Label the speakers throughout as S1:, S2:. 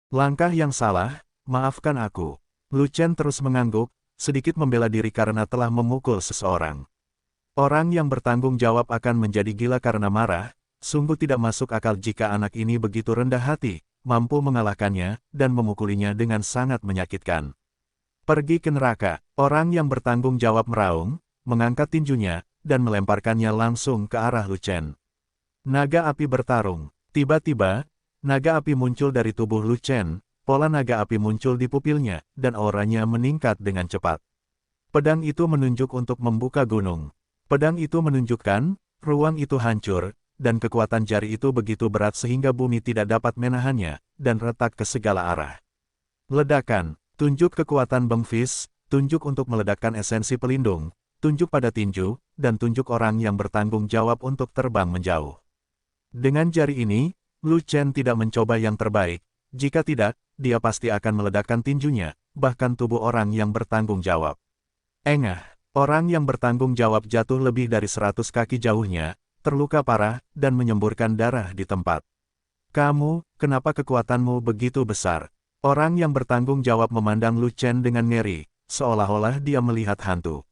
S1: Langkah yang salah, maafkan aku. Lu Chen terus mengangguk, sedikit membela diri karena telah memukul seseorang. Orang yang bertanggung jawab akan menjadi gila karena marah, sungguh tidak masuk akal jika anak ini begitu rendah hati, mampu mengalahkannya, dan memukulinya dengan sangat menyakitkan. Pergi ke neraka, orang yang bertanggung jawab meraung, mengangkat tinjunya, dan melemparkannya langsung ke arah Lu Chen. Naga api bertarung. Tiba-tiba, naga api muncul dari tubuh Lu Chen, pola naga api muncul di pupilnya, dan auranya meningkat dengan cepat. Pedang itu menunjuk untuk membuka gunung. Pedang itu menunjukkan, ruang itu hancur, dan kekuatan jari itu begitu berat sehingga bumi tidak dapat menahannya, dan retak ke segala arah. Ledakan, tunjuk kekuatan Beng Fis, tunjuk untuk meledakkan esensi pelindung, tunjuk pada tinju, dan tunjuk orang yang bertanggung jawab untuk terbang menjauh. Dengan jari ini, Lu Chen tidak mencoba yang terbaik, jika tidak, dia pasti akan meledakkan tinjunya, bahkan tubuh orang yang bertanggung jawab. Engah. Orang yang bertanggung jawab jatuh lebih dari 100 kaki jauhnya, terluka parah, dan menyemburkan darah di tempat. Kamu, kenapa kekuatanmu begitu besar? Orang yang bertanggung jawab memandang Lu Chen dengan ngeri, seolah-olah dia melihat hantu.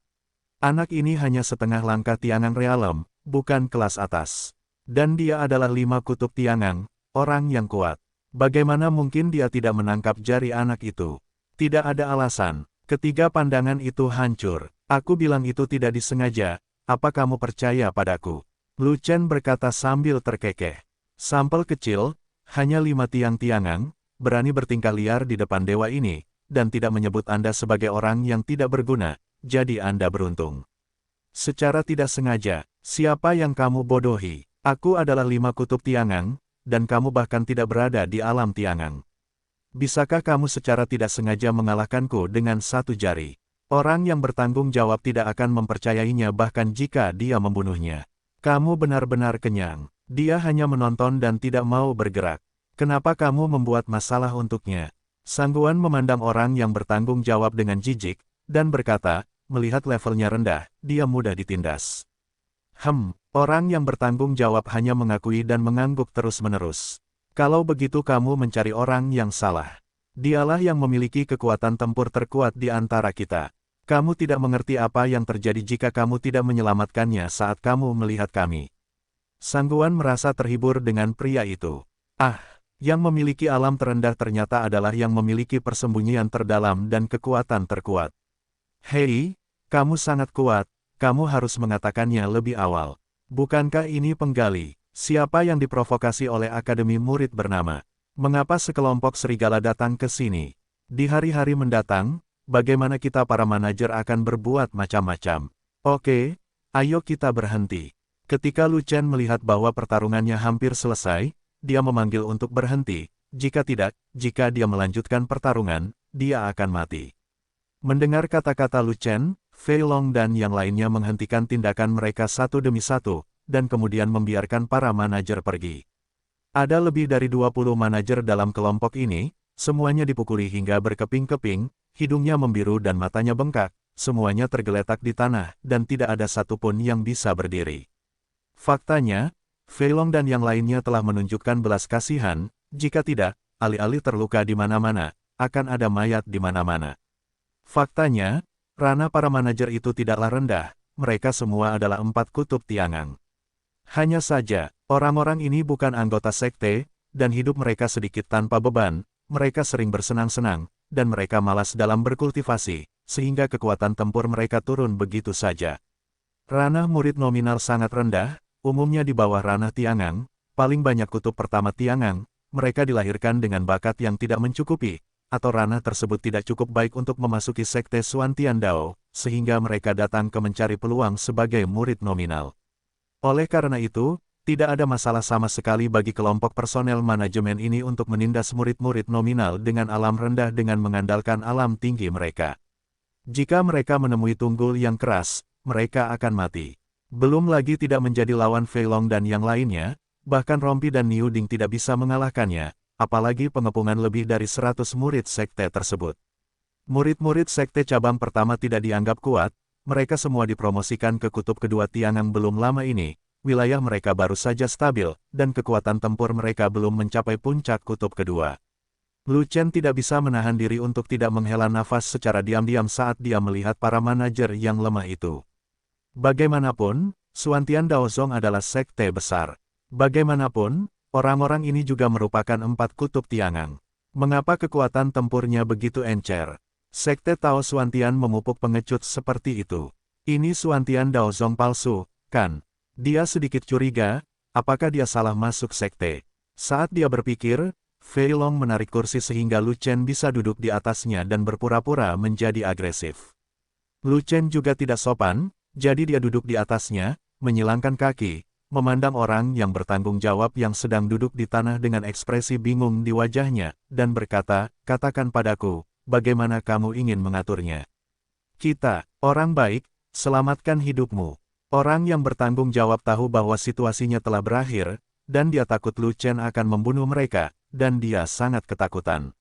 S1: Anak ini hanya setengah langkah Tiangang Realem, bukan kelas atas. Dan dia adalah 5 kutub Tiangang, orang yang kuat. Bagaimana mungkin dia tidak menangkap jari anak itu? Tidak ada alasan. Ketiga pandangan itu hancur. Aku bilang itu tidak disengaja, apa kamu percaya padaku? Lu Chen berkata sambil terkekeh. Sampel kecil, hanya 5 tiang-tiangang, berani bertingkah liar di depan dewa ini, dan tidak menyebut Anda sebagai orang yang tidak berguna, jadi Anda beruntung. Secara tidak sengaja, siapa yang kamu bodohi? Aku adalah 5 kutub Tiangang, dan kamu bahkan tidak berada di alam Tiangang. Bisakah kamu secara tidak sengaja mengalahkanku dengan 1 jari? Orang yang bertanggung jawab tidak akan mempercayainya bahkan jika dia membunuhnya. Kamu benar-benar kenyang. Dia hanya menonton dan tidak mau bergerak. Kenapa kamu membuat masalah untuknya? Sangguan memandang orang yang bertanggung jawab dengan jijik, dan berkata, melihat levelnya rendah, dia mudah ditindas. Orang yang bertanggung jawab hanya mengakui dan mengangguk terus-menerus. Kalau begitu kamu mencari orang yang salah. Dialah yang memiliki kekuatan tempur terkuat di antara kita. Kamu tidak mengerti apa yang terjadi jika kamu tidak menyelamatkannya saat kamu melihat kami. Sangguan merasa terhibur dengan pria itu. Yang memiliki alam terendah ternyata adalah yang memiliki persembunyian terdalam dan kekuatan terkuat. Hei, kamu sangat kuat, kamu harus mengatakannya lebih awal. Bukankah ini penggali? Siapa yang diprovokasi oleh Akademi Murid bernama? Mengapa sekelompok serigala datang ke sini? Di hari-hari mendatang, bagaimana kita para manajer akan berbuat macam-macam? Oke, ayo kita berhenti. Ketika Lu Chen melihat bahwa pertarungannya hampir selesai, dia memanggil untuk berhenti. Jika tidak, jika dia melanjutkan pertarungan, dia akan mati. Mendengar kata-kata Lu Chen, Fei Long dan yang lainnya menghentikan tindakan mereka satu demi satu, dan kemudian membiarkan para manajer pergi. Ada lebih dari 20 manajer dalam kelompok ini, semuanya dipukuli hingga berkeping-keping, hidungnya membiru dan matanya bengkak, semuanya tergeletak di tanah, dan tidak ada satupun yang bisa berdiri. Faktanya, Fei Long dan yang lainnya telah menunjukkan belas kasihan, jika tidak, alih-alih terluka di mana-mana, akan ada mayat di mana-mana. Faktanya, ranah para manajer itu tidaklah rendah, mereka semua adalah 4 kutub Tiangang. Hanya saja, orang-orang ini bukan anggota sekte, dan hidup mereka sedikit tanpa beban, mereka sering bersenang-senang, dan mereka malas dalam berkultivasi, sehingga kekuatan tempur mereka turun begitu saja. Ranah murid nominal sangat rendah, umumnya di bawah ranah Tiangang, paling banyak kutub pertama Tiangang, mereka dilahirkan dengan bakat yang tidak mencukupi, atau ranah tersebut tidak cukup baik untuk memasuki sekte Xuan Tian Dao, sehingga mereka datang ke mencari peluang sebagai murid nominal. Oleh karena itu, tidak ada masalah sama sekali bagi kelompok personel manajemen ini untuk menindas murid-murid nominal dengan alam rendah dengan mengandalkan alam tinggi mereka. Jika mereka menemui tunggul yang keras, mereka akan mati. Belum lagi tidak menjadi lawan Fei Long dan yang lainnya, bahkan Rompi dan Niu Ding tidak bisa mengalahkannya, apalagi pengepungan lebih dari 100 murid sekte tersebut. Murid-murid sekte cabang pertama tidak dianggap kuat, mereka semua dipromosikan ke kutub kedua Tiangang belum lama ini, wilayah mereka baru saja stabil, dan kekuatan tempur mereka belum mencapai puncak kutub kedua. Lu Chen tidak bisa menahan diri untuk tidak menghela nafas secara diam-diam saat dia melihat para manajer yang lemah itu. Bagaimanapun, Suantian Daozong adalah sekte besar. Bagaimanapun, orang-orang ini juga merupakan empat kutub Tiangang. Mengapa kekuatan tempurnya begitu encer? Sekte Tao Suantian memupuk pengecut seperti itu. Ini Suantian Daozong palsu, kan? Dia sedikit curiga, apakah dia salah masuk sekte? Saat dia berpikir, Fei Long menarik kursi sehingga Lu Chen bisa duduk di atasnya dan berpura-pura menjadi agresif. Lu Chen juga tidak sopan, jadi dia duduk di atasnya, menyilangkan kaki, memandang orang yang bertanggung jawab yang sedang duduk di tanah dengan ekspresi bingung di wajahnya, dan berkata, "Katakan padaku, bagaimana kamu ingin mengaturnya?" "Kita, orang baik, selamatkan hidupmu." Orang yang bertanggung jawab tahu bahwa situasinya telah berakhir, dan dia takut Lu Chen akan membunuh mereka, dan dia sangat ketakutan.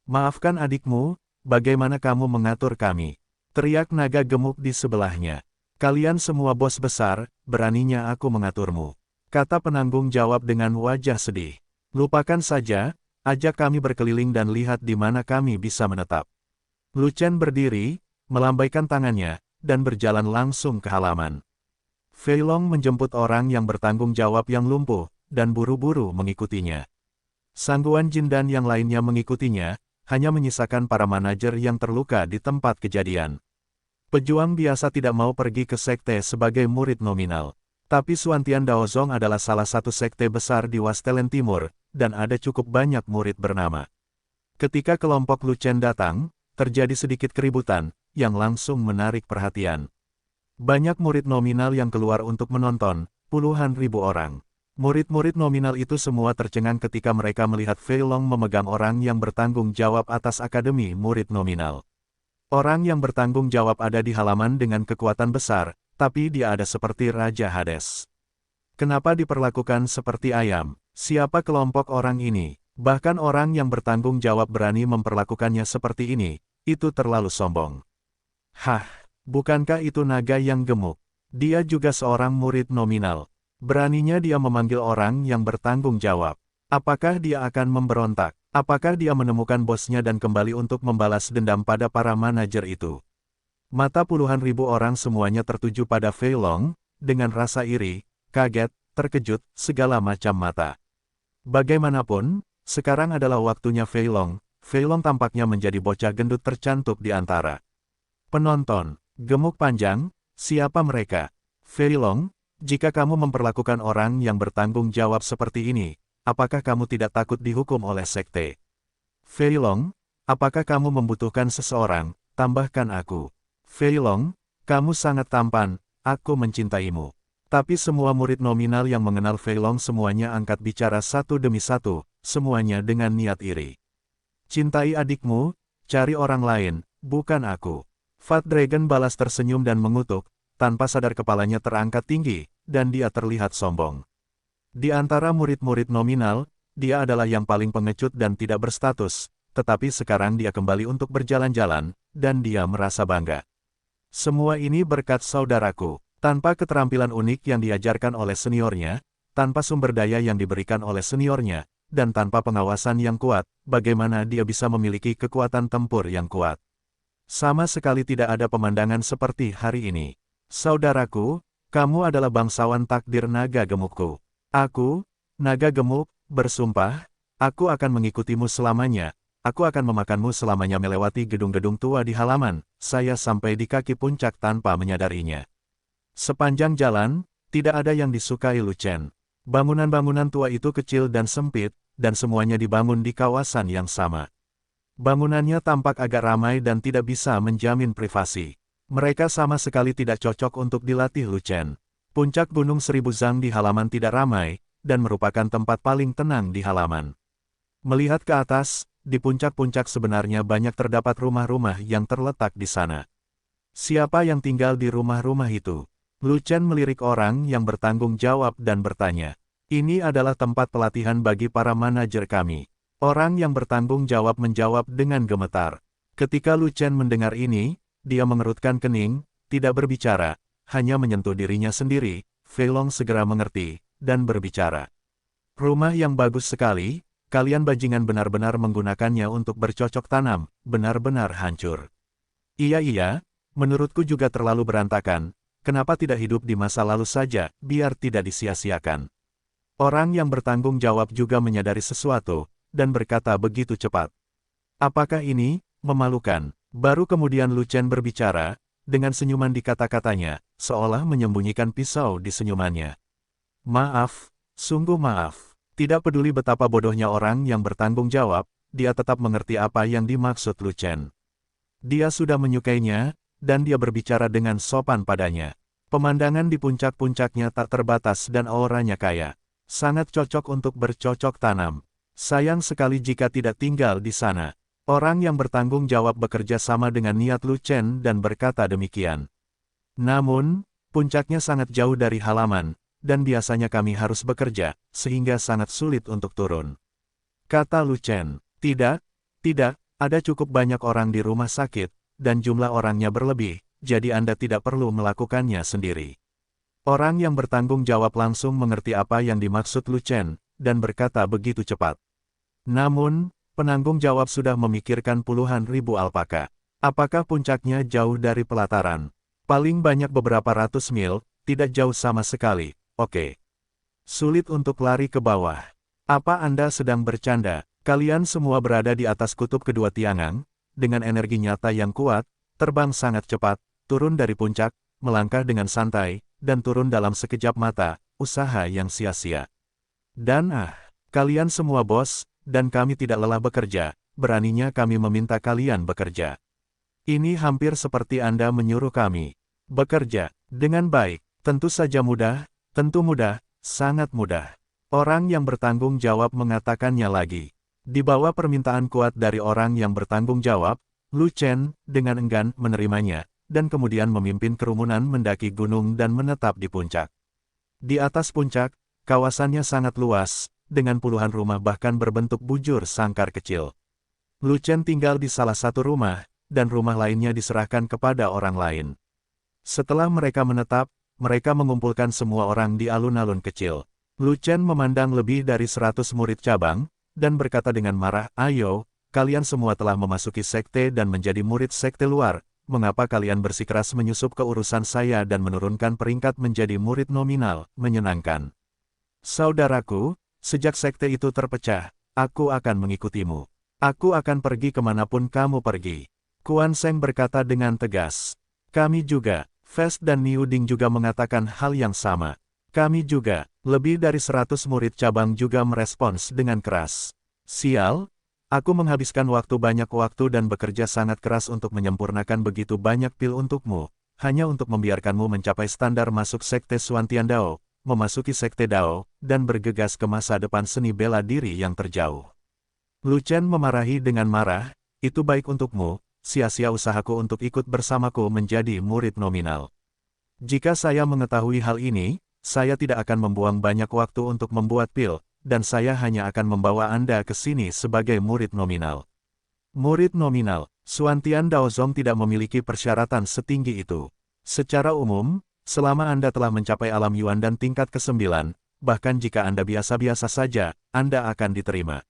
S1: "Maafkan adikmu, bagaimana kamu mengatur kami?" teriak naga gemuk di sebelahnya. "Kalian semua bos besar, beraninya aku mengaturmu," kata penanggung jawab dengan wajah sedih. "Lupakan saja, ajak kami berkeliling dan lihat di mana kami bisa menetap." Lu Chen berdiri, melambaikan tangannya, dan berjalan langsung ke halaman. Fei Long menjemput orang yang bertanggung jawab yang lumpuh, dan buru-buru mengikutinya. Sangguan Jin dan yang lainnya mengikutinya, hanya menyisakan para manajer yang terluka di tempat kejadian. Pejuang biasa tidak mau pergi ke sekte sebagai murid nominal. Tapi Suantian Daozong adalah salah satu sekte besar di Wastelen Timur, dan ada cukup banyak murid bernama. Ketika kelompok Lu Chen datang, terjadi sedikit keributan, yang langsung menarik perhatian. Banyak murid nominal yang keluar untuk menonton, puluhan ribu orang. Murid-murid nominal itu semua tercengang ketika mereka melihat Fei Long memegang orang yang bertanggung jawab atas Akademi Murid Nominal. Orang yang bertanggung jawab ada di halaman dengan kekuatan besar, tapi dia ada seperti Raja Hades. Kenapa diperlakukan seperti ayam? Siapa kelompok orang ini? Bahkan orang yang bertanggung jawab berani memperlakukannya seperti ini, itu terlalu sombong. Hah, bukankah itu naga yang gemuk? Dia juga seorang murid nominal. Beraninya dia memanggil orang yang bertanggung jawab. Apakah dia akan memberontak? Apakah dia menemukan bosnya dan kembali untuk membalas dendam pada para manajer itu? Mata puluhan ribu orang semuanya tertuju pada Fei Long, dengan rasa iri, kaget, terkejut, segala macam mata. Bagaimanapun, sekarang adalah waktunya Fei Long. Fei Long tampaknya menjadi bocah gendut tercantik di antara penonton. Gemuk panjang, siapa mereka? Fei Long, jika kamu memperlakukan orang yang bertanggung jawab seperti ini, apakah kamu tidak takut dihukum oleh sekte? Fei Long, apakah kamu membutuhkan seseorang? Tambahkan aku. Fei Long, kamu sangat tampan, aku mencintaimu. Tapi semua murid nominal yang mengenal Fei Long semuanya angkat bicara satu demi satu, semuanya dengan niat iri. Cintai adikmu, cari orang lain, bukan aku. Fat Dragon balas tersenyum dan mengutuk, tanpa sadar kepalanya terangkat tinggi, dan dia terlihat sombong. Di antara murid-murid nominal, dia adalah yang paling pengecut dan tidak berstatus, tetapi sekarang dia kembali untuk berjalan-jalan, dan dia merasa bangga. Semua ini berkat saudaraku, tanpa keterampilan unik yang diajarkan oleh seniornya, tanpa sumber daya yang diberikan oleh seniornya, dan tanpa pengawasan yang kuat, bagaimana dia bisa memiliki kekuatan tempur yang kuat. Sama sekali tidak ada pemandangan seperti hari ini. Saudaraku, kamu adalah bangsawan takdir naga gemukku. Aku, naga gemuk, bersumpah, aku akan mengikutimu selamanya. Aku akan memakanmu selamanya melewati gedung-gedung tua di halaman. Saya sampai di kaki puncak tanpa menyadarinya. Sepanjang jalan, tidak ada yang disukai Lu Chen. Bangunan-bangunan tua itu kecil dan sempit, dan semuanya dibangun di kawasan yang sama. Bangunannya tampak agak ramai dan tidak bisa menjamin privasi. Mereka sama sekali tidak cocok untuk dilatih Lu Chen. Puncak Gunung Seribu Zhang di halaman tidak ramai, dan merupakan tempat paling tenang di halaman. Melihat ke atas, di puncak-puncak sebenarnya banyak terdapat rumah-rumah yang terletak di sana. Siapa yang tinggal di rumah-rumah itu? Lu Chen melirik orang yang bertanggung jawab dan bertanya. Ini adalah tempat pelatihan bagi para manajer kami. Orang yang bertanggung jawab menjawab dengan gemetar. Ketika Lu Chen mendengar ini, dia mengerutkan kening, tidak berbicara, hanya menyentuh dirinya sendiri. Fei Long segera mengerti, dan berbicara. Rumah yang bagus sekali, kalian bajingan benar-benar menggunakannya untuk bercocok tanam, benar-benar hancur. Iya, menurutku juga terlalu berantakan, kenapa tidak hidup di masa lalu saja, biar tidak disia-siakan. Orang yang bertanggung jawab juga menyadari sesuatu, dan berkata begitu cepat. Apakah ini memalukan? Baru kemudian Lu Chen berbicara, dengan senyuman di kata-katanya, seolah menyembunyikan pisau di senyumannya. Maaf, sungguh maaf. Tidak peduli betapa bodohnya orang yang bertanggung jawab, dia tetap mengerti apa yang dimaksud Lu Chen. Dia sudah menyukainya, dan dia berbicara dengan sopan padanya. Pemandangan di puncak-puncaknya tak terbatas dan auranya kaya. Sangat cocok untuk bercocok tanam. Sayang sekali jika tidak tinggal di sana. Orang yang bertanggung jawab bekerja sama dengan niat Lu Chen dan berkata demikian. Namun, puncaknya sangat jauh dari halaman, dan biasanya kami harus bekerja, sehingga sangat sulit untuk turun. Kata Lu Chen, tidak, ada cukup banyak orang di rumah sakit, dan jumlah orangnya berlebih, jadi Anda tidak perlu melakukannya sendiri. Orang yang bertanggung jawab langsung mengerti apa yang dimaksud Lu Chen, dan berkata begitu cepat. Namun, penanggung jawab sudah memikirkan puluhan ribu alpaka. Apakah puncaknya jauh dari pelataran? Paling banyak beberapa ratus mil, tidak jauh sama sekali, oke. Sulit untuk lari ke bawah. Apa Anda sedang bercanda? Kalian semua berada di atas kutub kedua Tiang'an, dengan energi nyata yang kuat, terbang sangat cepat, turun dari puncak, melangkah dengan santai, dan turun dalam sekejap mata, usaha yang sia-sia. Dan kalian semua bos, dan kami tidak lelah bekerja, beraninya kami meminta kalian bekerja. Ini hampir seperti Anda menyuruh kami bekerja dengan baik, tentu saja mudah, sangat mudah. Orang yang bertanggung jawab mengatakannya lagi. Di bawah permintaan kuat dari orang yang bertanggung jawab, Lu Chen dengan enggan menerimanya, dan kemudian memimpin kerumunan mendaki gunung dan menetap di puncak. Di atas puncak, kawasannya sangat luas, dengan puluhan rumah bahkan berbentuk bujur sangkar kecil. Lu Chen tinggal di salah satu rumah, dan rumah lainnya diserahkan kepada orang lain. Setelah mereka menetap, mereka mengumpulkan semua orang di alun-alun kecil. Lu Chen memandang lebih dari 100 murid cabang, dan berkata dengan marah, ayo, kalian semua telah memasuki sekte dan menjadi murid sekte luar, mengapa kalian bersikeras menyusup ke urusan saya dan menurunkan peringkat menjadi murid nominal, menyenangkan. Saudaraku, sejak sekte itu terpecah, aku akan mengikutimu. Aku akan pergi kemanapun kamu pergi. Kuan Seng berkata dengan tegas. Kami juga, Fest dan Niu Ding juga mengatakan hal yang sama. Kami juga, lebih dari 100 murid cabang juga merespons dengan keras. Sial, aku menghabiskan banyak waktu dan bekerja sangat keras untuk menyempurnakan begitu banyak pil untukmu, hanya untuk membiarkanmu mencapai standar masuk sekte Xuantian Dao, memasuki sekte Dao, dan bergegas ke masa depan seni bela diri yang terjauh. Lu Chen memarahi dengan marah, itu baik untukmu, sia-sia usahaku untuk ikut bersamaku menjadi murid nominal. Jika saya mengetahui hal ini, saya tidak akan membuang banyak waktu untuk membuat pil, dan saya hanya akan membawa Anda ke sini sebagai murid nominal. Murid nominal, Xuantian Daozong tidak memiliki persyaratan setinggi itu. Secara umum, selama Anda telah mencapai alam Yuan dan tingkat ke-9, bahkan jika Anda biasa-biasa saja, Anda akan diterima.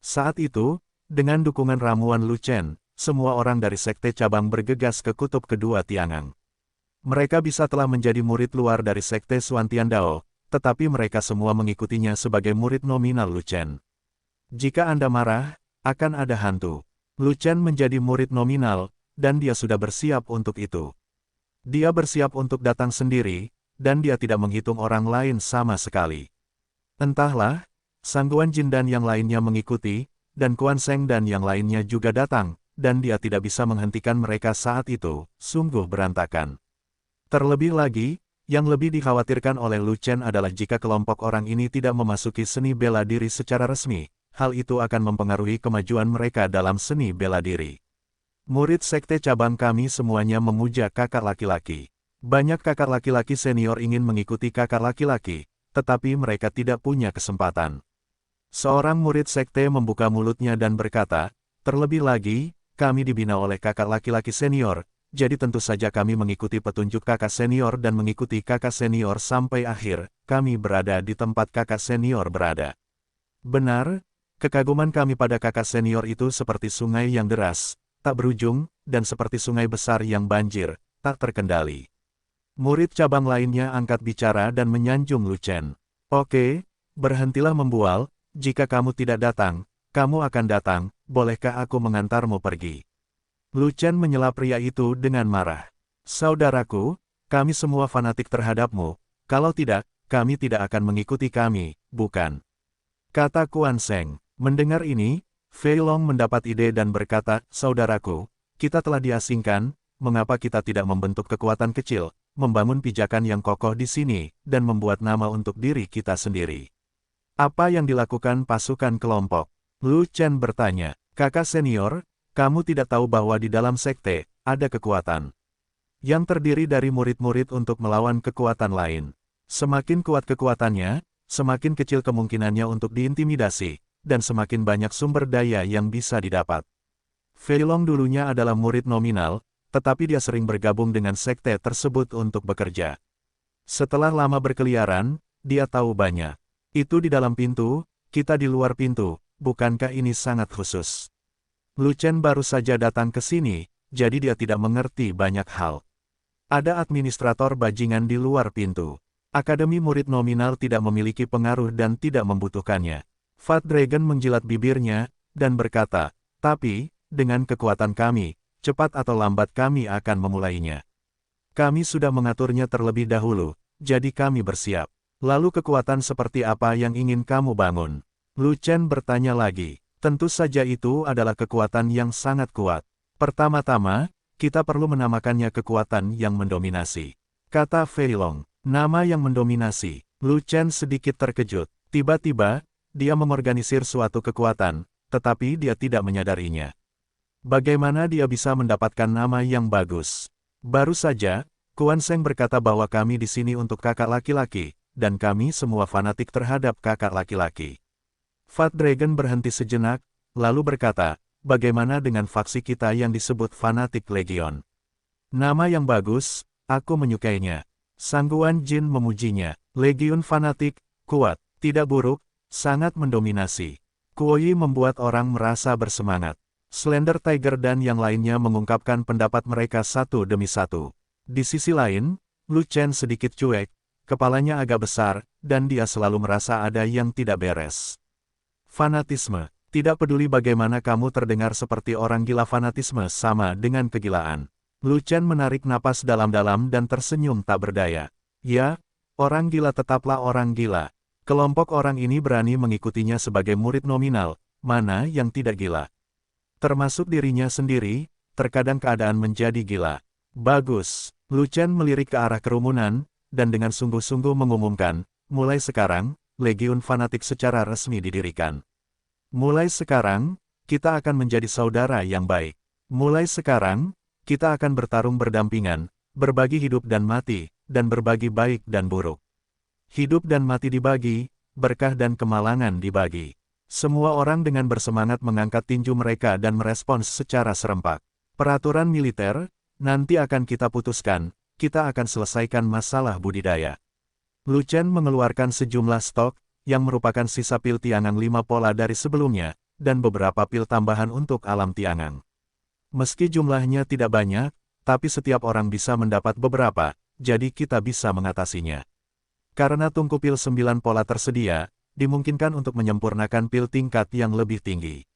S1: Saat itu, dengan dukungan ramuan Lu Chen, semua orang dari sekte cabang bergegas ke kutub kedua Tiang'an. Mereka bisa telah menjadi murid luar dari sekte Xuantian Dao, tetapi mereka semua mengikutinya sebagai murid nominal Lu Chen. Jika Anda marah, akan ada hantu. Lu Chen menjadi murid nominal, dan dia sudah bersiap untuk itu. Dia bersiap untuk datang sendiri, dan dia tidak menghitung orang lain sama sekali. Entahlah, Sangguan Jin dan yang lainnya mengikuti, dan Kuan Seng dan yang lainnya juga datang, dan dia tidak bisa menghentikan mereka saat itu, sungguh berantakan. Terlebih lagi, yang lebih dikhawatirkan oleh Lu Chen adalah jika kelompok orang ini tidak memasuki seni bela diri secara resmi, hal itu akan mempengaruhi kemajuan mereka dalam seni bela diri. Murid sekte cabang kami semuanya memuja kakak laki-laki. Banyak kakak laki-laki senior ingin mengikuti kakak laki-laki, tetapi mereka tidak punya kesempatan. Seorang murid sekte membuka mulutnya dan berkata, terlebih lagi, kami dibina oleh kakak laki-laki senior, jadi tentu saja kami mengikuti petunjuk kakak senior dan mengikuti kakak senior sampai akhir, kami berada di tempat kakak senior berada. Benar, Kekaguman kami pada kakak senior itu seperti sungai yang deras, tak berujung, dan seperti sungai besar yang banjir, tak terkendali. Murid cabang lainnya angkat bicara dan menyanjung Lu Chen. Oke, berhentilah membual, jika kamu tidak datang, kamu akan datang, bolehkah aku mengantarmu pergi? Lu Chen menyela pria itu dengan marah. Saudaraku, kami semua fanatik terhadapmu, kalau tidak, kami tidak akan mengikuti kami, bukan? Kata Kuan Seng. Mendengar ini, Fei Long mendapat ide dan berkata, saudaraku, kita telah diasingkan, mengapa kita tidak membentuk kekuatan kecil, membangun pijakan yang kokoh di sini, dan membuat nama untuk diri kita sendiri? Apa yang dilakukan pasukan kelompok? Lu Chen bertanya, kakak senior, kamu tidak tahu bahwa di dalam sekte, ada kekuatan yang terdiri dari murid-murid untuk melawan kekuatan lain. Semakin kuat kekuatannya, semakin kecil kemungkinannya untuk diintimidasi, dan semakin banyak sumber daya yang bisa didapat. Fei Long dulunya adalah murid nominal, tetapi dia sering bergabung dengan sekte tersebut untuk bekerja. Setelah lama berkeliaran, dia tahu banyak. Itu di dalam pintu, kita di luar pintu, bukankah ini sangat khusus? Lu Chen baru saja datang ke sini, jadi dia tidak mengerti banyak hal. Ada administrator bajingan di luar pintu. Akademi murid nominal tidak memiliki pengaruh dan tidak membutuhkannya. Fat Dragon menjilat bibirnya, dan berkata, tapi, dengan kekuatan kami, cepat atau lambat kami akan memulainya. Kami sudah mengaturnya terlebih dahulu, jadi kami bersiap. Lalu kekuatan seperti apa yang ingin kamu bangun? Lu Chen bertanya lagi. Tentu saja itu adalah kekuatan yang sangat kuat. Pertama-tama, kita perlu menamakannya kekuatan yang mendominasi. Kata Fei Long, nama yang mendominasi. Lu Chen sedikit terkejut. Tiba-tiba, dia mengorganisir suatu kekuatan, tetapi dia tidak menyadarinya. Bagaimana dia bisa mendapatkan nama yang bagus? Baru saja, Kuan Seng berkata bahwa kami di sini untuk kakak laki-laki, dan kami semua fanatik terhadap kakak laki-laki. Fat Dragon berhenti sejenak, lalu berkata, bagaimana dengan faksi kita yang disebut Fanatik Legion? Nama yang bagus, aku menyukainya. Sangguan Jin memujinya. Legion Fanatik, kuat, tidak buruk, sangat mendominasi. Kuoyi membuat orang merasa bersemangat. Slender Tiger dan yang lainnya mengungkapkan pendapat mereka satu demi satu. Di sisi lain, Lu Chen sedikit cuek, kepalanya agak besar, dan dia selalu merasa ada yang tidak beres. Fanatisme. Tidak peduli bagaimana kamu terdengar seperti orang gila, fanatisme sama dengan kegilaan. Lu Chen menarik napas dalam-dalam dan tersenyum tak berdaya. Ya, orang gila tetaplah orang gila. Kelompok orang ini berani mengikutinya sebagai murid nominal, mana yang tidak gila. Termasuk dirinya sendiri, terkadang keadaan menjadi gila. Bagus. Lu Chen melirik ke arah kerumunan, dan dengan sungguh-sungguh mengumumkan, mulai sekarang, Legiun Fanatik secara resmi didirikan. Mulai sekarang, kita akan menjadi saudara yang baik. Mulai sekarang, kita akan bertarung berdampingan, berbagi hidup dan mati, dan berbagi baik dan buruk. Hidup dan mati dibagi, berkah dan kemalangan dibagi. Semua orang dengan bersemangat mengangkat tinju mereka dan merespons secara serempak. Peraturan militer, nanti akan kita putuskan, kita akan selesaikan masalah budidaya. Lu Chen mengeluarkan sejumlah stok, yang merupakan sisa pil Tiangang 5 pola dari sebelumnya, dan beberapa pil tambahan untuk alam Tiangang. Meski jumlahnya tidak banyak, tapi setiap orang bisa mendapat beberapa, jadi kita bisa mengatasinya. Karena tungku pil 9 pola tersedia, dimungkinkan untuk menyempurnakan pil tingkat yang lebih tinggi.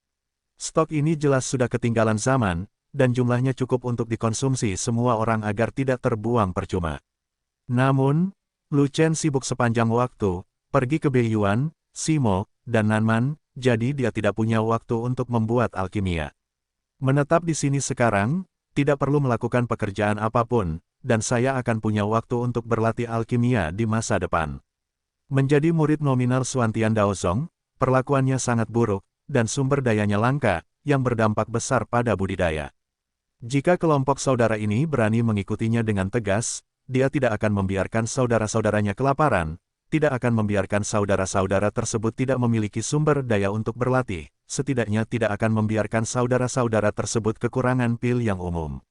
S1: Stok ini jelas sudah ketinggalan zaman, dan jumlahnya cukup untuk dikonsumsi semua orang agar tidak terbuang percuma. Namun, Lu Chen sibuk sepanjang waktu, pergi ke Beiyuan, Simo, dan Nanman, jadi dia tidak punya waktu untuk membuat alkimia. Menetap di sini sekarang, tidak perlu melakukan pekerjaan apapun, dan saya akan punya waktu untuk berlatih alkimia di masa depan. Menjadi murid nominal Xuantian Daozong, perlakuannya sangat buruk, dan sumber dayanya langka, yang berdampak besar pada budidaya. Jika kelompok saudara ini berani mengikutinya dengan tegas, dia tidak akan membiarkan saudara-saudaranya kelaparan, tidak akan membiarkan saudara-saudara tersebut tidak memiliki sumber daya untuk berlatih, setidaknya tidak akan membiarkan saudara-saudara tersebut kekurangan pil yang umum.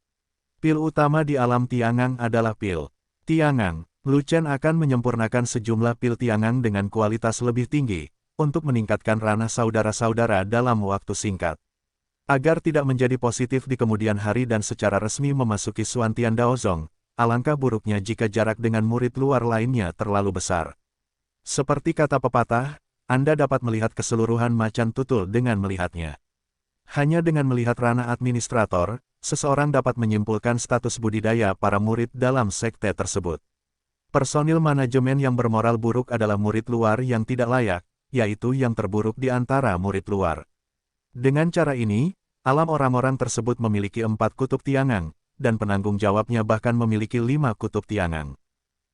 S1: Pil utama di alam Tiangang adalah pil Tiangang. Lu Chen akan menyempurnakan sejumlah pil Tiangang dengan kualitas lebih tinggi, untuk meningkatkan ranah saudara-saudara dalam waktu singkat. Agar tidak menjadi positif di kemudian hari dan secara resmi memasuki Suantian Daozong, alangkah buruknya jika jarak dengan murid luar lainnya terlalu besar. Seperti kata pepatah, Anda dapat melihat keseluruhan macan tutul dengan melihatnya. Hanya dengan melihat ranah administrator, seseorang dapat menyimpulkan status budidaya para murid dalam sekte tersebut. Personil manajemen yang bermoral buruk adalah murid luar yang tidak layak, yaitu yang terburuk di antara murid luar. Dengan cara ini, alam orang-orang tersebut memiliki 4 kutub tiangang, dan penanggung jawabnya bahkan memiliki 5 kutub tiangang.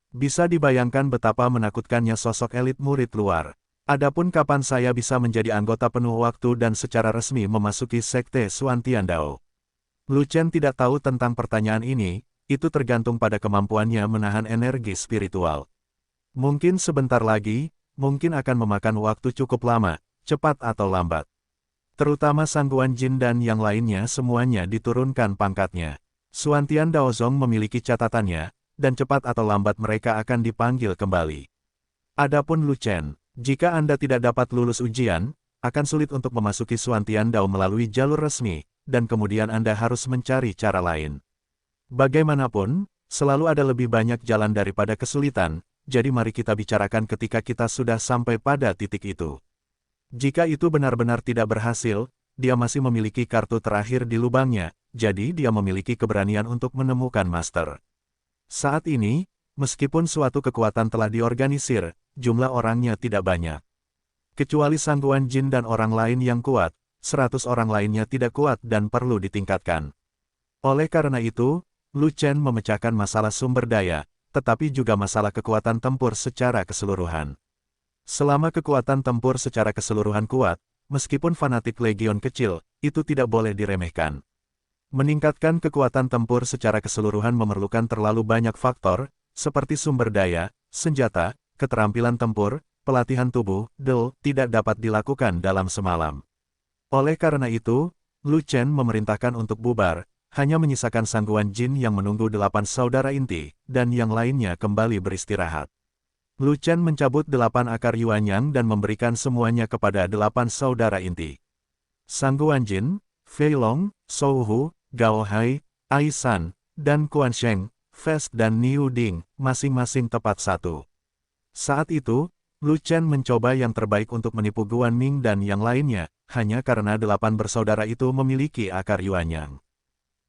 S1: Bisa dibayangkan betapa menakutkannya sosok elit murid luar. Adapun kapan saya bisa menjadi anggota penuh waktu dan secara resmi memasuki sekte Suantian Dao? Lu Chen tidak tahu tentang pertanyaan ini, itu tergantung pada kemampuannya menahan energi spiritual. Mungkin sebentar lagi, mungkin akan memakan waktu cukup lama, cepat atau lambat. Terutama Sangguan Jin dan yang lainnya semuanya diturunkan pangkatnya. Suantian Daozong memiliki catatannya, dan cepat atau lambat mereka akan dipanggil kembali. Adapun Lu Chen, jika Anda tidak dapat lulus ujian, akan sulit untuk memasuki Suantian Dao melalui jalur resmi, dan kemudian Anda harus mencari cara lain. Bagaimanapun, selalu ada lebih banyak jalan daripada kesulitan, jadi mari kita bicarakan ketika kita sudah sampai pada titik itu. Jika itu benar-benar tidak berhasil, dia masih memiliki kartu terakhir di lubangnya, jadi dia memiliki keberanian untuk menemukan master. Saat ini, meskipun suatu kekuatan telah diorganisir, jumlah orangnya tidak banyak. Kecuali Sangguan Jin dan orang lain yang kuat, 100 orang lainnya tidak kuat dan perlu ditingkatkan. Oleh karena itu, Lu Chen memecahkan masalah sumber daya, tetapi juga masalah kekuatan tempur secara keseluruhan. Selama kekuatan tempur secara keseluruhan kuat, meskipun fanatik legion kecil, itu tidak boleh diremehkan. Meningkatkan kekuatan tempur secara keseluruhan memerlukan terlalu banyak faktor, seperti sumber daya, senjata, keterampilan tempur, pelatihan tubuh, tidak dapat dilakukan dalam semalam. Oleh karena itu, Lu Chen memerintahkan untuk bubar, hanya menyisakan Sangguan Jin yang menunggu 8 saudara inti, dan yang lainnya kembali beristirahat. Lu Chen mencabut 8 akar Yuanyang dan memberikan semuanya kepada 8 saudara inti. Sangguan Jin, Fei Long, Shou Hu, Gao Hai, Ai San, dan Quan Sheng, Fest dan Niu Ding, masing-masing tepat 1. Saat itu, Lu Chen mencoba yang terbaik untuk menipu Guan Ming dan yang lainnya, hanya karena 8 bersaudara itu memiliki akar Yuanyang.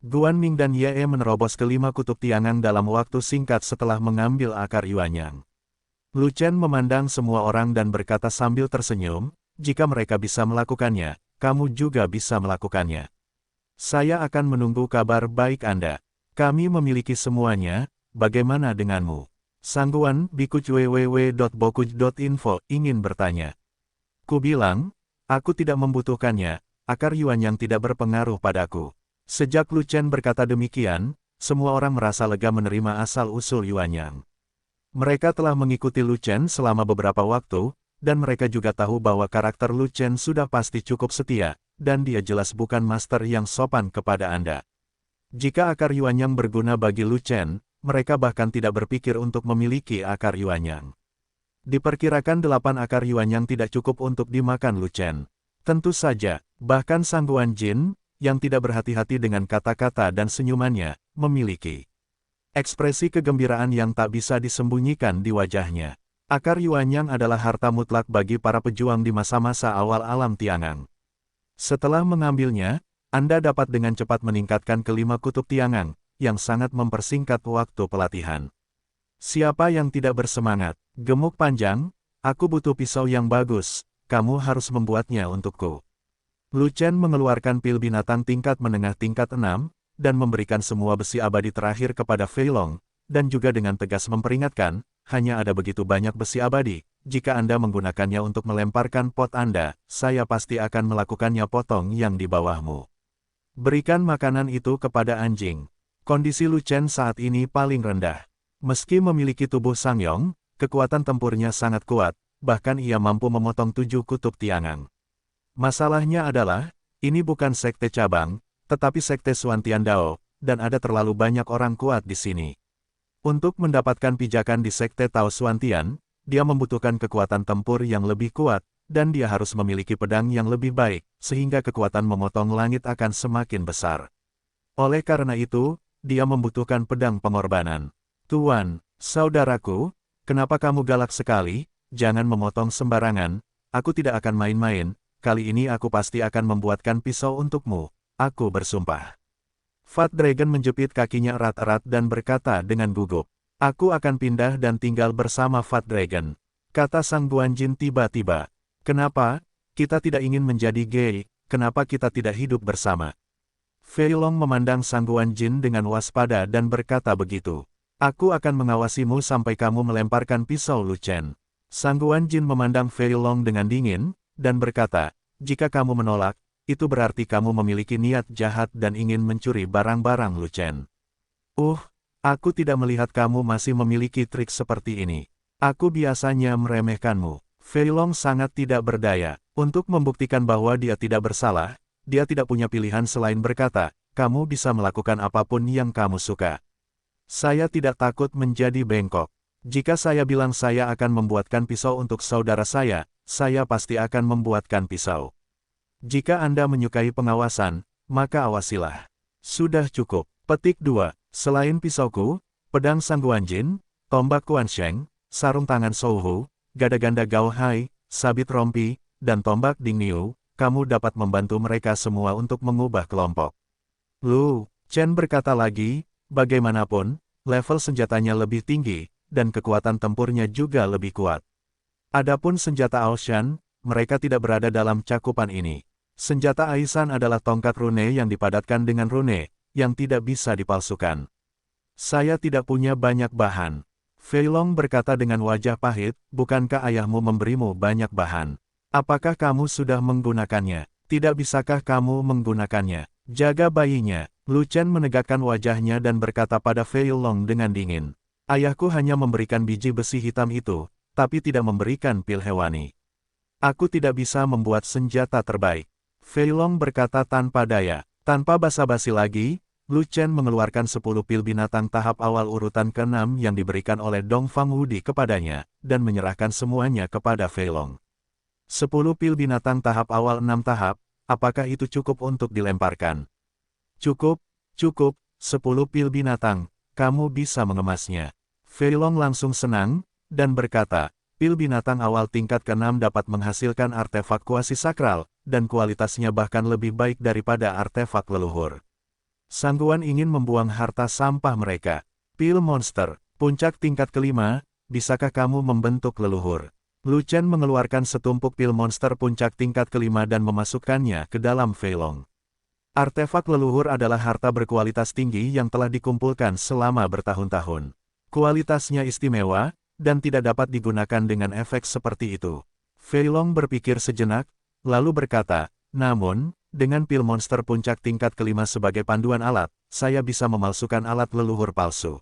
S1: Guan Ming dan Ye menerobos ke 5 kutub tiangang dalam waktu singkat setelah mengambil akar Yuanyang. Lu Chen memandang semua orang dan berkata sambil tersenyum, jika mereka bisa melakukannya, kamu juga bisa melakukannya. Saya akan menunggu kabar baik Anda. Kami memiliki semuanya, bagaimana denganmu? Sangguan Bikuj www.bokuj.info ingin bertanya. Ku bilang, aku tidak membutuhkannya, akar Yuanyang tidak berpengaruh padaku. Sejak Lu Chen berkata demikian, semua orang merasa lega menerima asal-usul Yuanyang. Mereka telah mengikuti Lu Chen selama beberapa waktu, dan mereka juga tahu bahwa karakter Lu Chen sudah pasti cukup setia, dan dia jelas bukan master yang sopan kepada Anda. Jika akar Yuanyang berguna bagi Lu Chen, mereka bahkan tidak berpikir untuk memiliki akar Yuanyang. Diperkirakan 8 akar Yuanyang tidak cukup untuk dimakan Lu Chen. Tentu saja, bahkan Sangguan Jin, yang tidak berhati-hati dengan kata-kata dan senyumannya, memiliki ekspresi kegembiraan yang tak bisa disembunyikan di wajahnya. Akar Yuanyang adalah harta mutlak bagi para pejuang di masa-masa awal alam Tiangang. Setelah mengambilnya, Anda dapat dengan cepat meningkatkan ke 5 kutub Tiangang, yang sangat mempersingkat waktu pelatihan. Siapa yang tidak bersemangat? Gemuk panjang, aku butuh pisau yang bagus, kamu harus membuatnya untukku. Lu Chen mengeluarkan pil binatang tingkat menengah tingkat 6, dan memberikan semua besi abadi terakhir kepada Fei Long, dan juga dengan tegas memperingatkan, hanya ada begitu banyak besi abadi, jika Anda menggunakannya untuk melemparkan pot Anda, saya pasti akan melakukannya potong yang di bawahmu. Berikan makanan itu kepada anjing. Kondisi Lu Chen saat ini paling rendah. Meski memiliki tubuh Sangyong, kekuatan tempurnya sangat kuat, bahkan ia mampu memotong 7 kutub Tiangang. Masalahnya adalah, ini bukan sekte cabang, tetapi sekte Suantian Dao, dan ada terlalu banyak orang kuat di sini. Untuk mendapatkan pijakan di sekte Tao Suantian, dia membutuhkan kekuatan tempur yang lebih kuat, dan dia harus memiliki pedang yang lebih baik, sehingga kekuatan memotong langit akan semakin besar. Oleh karena itu, dia membutuhkan pedang pengorbanan. Tuan, saudaraku, kenapa kamu galak sekali? Jangan memotong sembarangan, aku tidak akan main-main, kali ini aku pasti akan membuatkan pisau untukmu, aku bersumpah. Fat Dragon menjepit kakinya erat-erat dan berkata dengan gugup, aku akan pindah dan tinggal bersama Fat Dragon. Kata Sang Guanjin tiba-tiba, kenapa? Kita tidak ingin menjadi gay, kenapa kita tidak hidup bersama? Fei Long memandang Sang Guanjin dengan waspada dan berkata begitu. Aku akan mengawasimu sampai kamu melemparkan pisau Lu Chen. Sang Guanjin memandang Fei Long dengan dingin, dan berkata, jika kamu menolak, itu berarti kamu memiliki niat jahat dan ingin mencuri barang-barang Lu Chen. Aku tidak melihat kamu masih memiliki trik seperti ini. Aku biasanya meremehkanmu. Fei Long sangat tidak berdaya. Untuk membuktikan bahwa dia tidak bersalah, dia tidak punya pilihan selain berkata, kamu bisa melakukan apapun yang kamu suka. Saya tidak takut menjadi bengkok. Jika saya bilang saya akan membuatkan pisau untuk saudara saya pasti akan membuatkan pisau. Jika Anda menyukai pengawasan, maka awasilah. Sudah cukup. Petik 2. Selain pisauku, pedang Sang Guanjin, tombak Quan Sheng, sarung tangan Souhu, gada-ganda Gao Hai, sabit rompi, dan tombak Ding Niu, kamu dapat membantu mereka semua untuk mengubah kelompok. Lu Chen berkata lagi, bagaimanapun, level senjatanya lebih tinggi, dan kekuatan tempurnya juga lebih kuat. Adapun senjata Aoshan, mereka tidak berada dalam cakupan ini. Senjata Aisan adalah tongkat rune yang dipadatkan dengan rune, yang tidak bisa dipalsukan. Saya tidak punya banyak bahan. Fei Long berkata dengan wajah pahit, bukankah ayahmu memberimu banyak bahan? Apakah kamu sudah menggunakannya? Tidak bisakah kamu menggunakannya? Jaga bayinya. Lu Chen menegakkan wajahnya dan berkata pada Fei Long dengan dingin. Ayahku hanya memberikan biji besi hitam itu, tapi tidak memberikan pil hewani. Aku tidak bisa membuat senjata terbaik. Fei Long berkata tanpa daya. Tanpa basa-basi lagi, Lu Chen mengeluarkan 10 pil binatang tahap awal urutan ke-6 yang diberikan oleh Dong Fang Wudi kepadanya, dan menyerahkan semuanya kepada Fei Long. 10 pil binatang tahap awal 6 tahap, apakah itu cukup untuk dilemparkan? Cukup, 10 pil binatang, kamu bisa mengemasnya. Fei Long langsung senang, dan berkata, pil binatang awal tingkat ke-6 dapat menghasilkan artefak kuasi sakral, dan kualitasnya bahkan lebih baik daripada artefak leluhur. Sangguan ingin membuang harta sampah mereka. Pil monster, puncak tingkat ke-5, bisakah kamu membentuk leluhur? Lu Chen mengeluarkan setumpuk pil monster puncak tingkat ke-5 dan memasukkannya ke dalam Fei Long. Artefak leluhur adalah harta berkualitas tinggi yang telah dikumpulkan selama bertahun-tahun. Kualitasnya istimewa, dan tidak dapat digunakan dengan efek seperti itu. Fei Long berpikir sejenak, lalu berkata, namun, dengan pil monster puncak tingkat ke-5 sebagai panduan alat, saya bisa memalsukan alat leluhur palsu.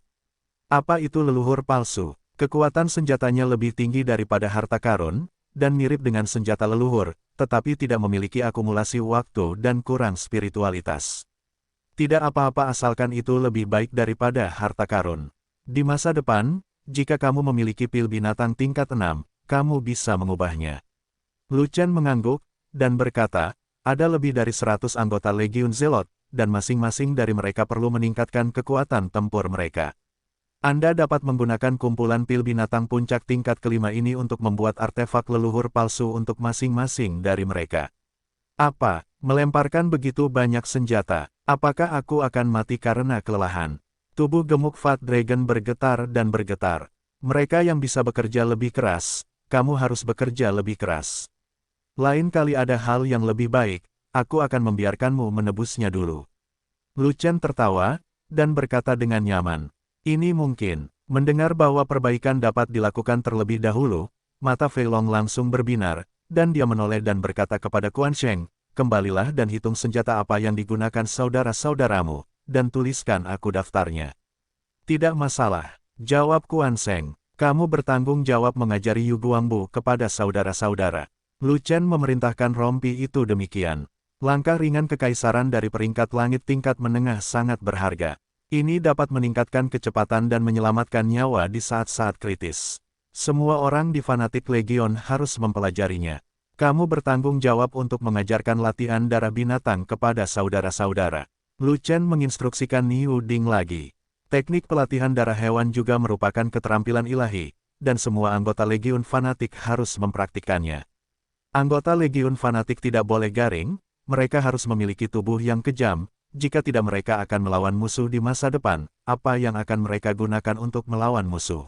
S1: Apa itu leluhur palsu? Kekuatan senjatanya lebih tinggi daripada harta karun, dan mirip dengan senjata leluhur, tetapi tidak memiliki akumulasi waktu dan kurang spiritualitas. Tidak apa-apa asalkan itu lebih baik daripada harta karun. Di masa depan, jika kamu memiliki pil binatang tingkat 6, kamu bisa mengubahnya. Lu Chen mengangguk, dan berkata, ada lebih dari 100 anggota Legiun Zelot, dan masing-masing dari mereka perlu meningkatkan kekuatan tempur mereka. Anda dapat menggunakan kumpulan pil binatang puncak tingkat ke-5 ini untuk membuat artefak leluhur palsu untuk masing-masing dari mereka. Apa? Melemparkan begitu banyak senjata, apakah aku akan mati karena kelelahan? Tubuh gemuk Fat Dragon bergetar dan bergetar. Mereka yang bisa bekerja lebih keras, kamu harus bekerja lebih keras. Lain kali ada hal yang lebih baik, aku akan membiarkanmu menebusnya dulu. Lu Chen tertawa, dan berkata dengan nyaman. Ini mungkin. Mendengar bahwa perbaikan dapat dilakukan terlebih dahulu, mata Fei Long langsung berbinar, dan dia menoleh dan berkata kepada Quan Sheng, kembalilah dan hitung senjata apa yang digunakan saudara-saudaramu, dan tuliskan aku daftarnya. Tidak masalah, jawab Quan Sheng. Kamu bertanggung jawab mengajari Yu Guangbu kepada saudara-saudara. Lu Chen memerintahkan rompi itu demikian. Langkah ringan kekaisaran dari peringkat langit tingkat menengah sangat berharga. Ini dapat meningkatkan kecepatan dan menyelamatkan nyawa di saat-saat kritis. Semua orang di Fanatik Legion harus mempelajarinya. Kamu bertanggung jawab untuk mengajarkan latihan darah binatang kepada saudara-saudara. Lu Chen menginstruksikan Niu Ding lagi. Teknik pelatihan darah hewan juga merupakan keterampilan ilahi, dan semua anggota Legiun Fanatik harus mempraktikkannya. Anggota Legiun Fanatik tidak boleh garing, mereka harus memiliki tubuh yang kejam, jika tidak mereka akan melawan musuh di masa depan, apa yang akan mereka gunakan untuk melawan musuh.